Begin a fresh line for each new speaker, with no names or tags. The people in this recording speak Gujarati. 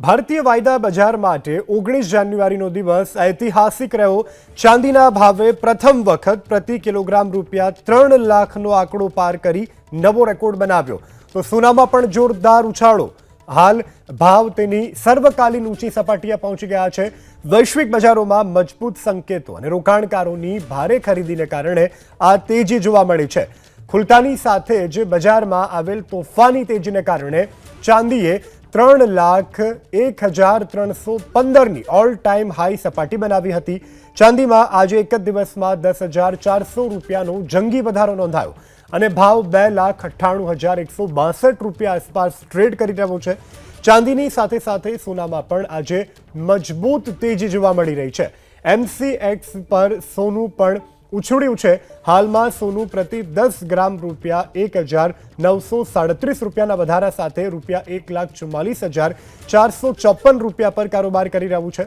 ભારતીય વાયદા બજાર માટે 19 જાન્યુઆરીનો દિવસ ઐતિહાસિક રહ્યો। ચાંદીના ભાવે પ્રથમ વખત પ્રતિ કિલોગ્રામ ₹3 લાખનો આંકડો પાર કરી નવો રેકોર્ડ બનાવ્યો। તો સોનામાં પણ જોરદાર ઉછાળો। હાલ ભાવ તેની સર્વકાલીન ઊંચી સપાટીએ પહોંચી ગયા છે। વૈશ્વિક બજારોમાં મજબૂત સંકેતો અને રોકાણકારોની ભારે ખરીદીને કારણે આ તેજી જોવા મળી છે। ખુલતાની સાથે જ બજારમાં આવેલ તોફાની તેજીને કારણે ચાંદીએ 3,01,315ની ઓલ ટાઈમ હાઈ સપાટી બનાવી હતી। ચાંદીમાં આજે એક જ દિવસમાં ₹10,400નો જંગી વધારો નોંધાયો અને ભાવ ₹2,98,162 આસપાસ ટ્રેડ કરી રહ્યો છે। ચાંદીની સાથે સાથે સોનામાં પણ આજે મજબૂત તેજી જોવા મળી રહી છે। MCX પર સોનું પણ ઉછળ્યું છે। હાલમાં સોનું પ્રતિ 10 ગ્રામ ₹1,937ના વધારા સાથે ₹1,44,454 પર કારોબાર કરી રહ્યું છે।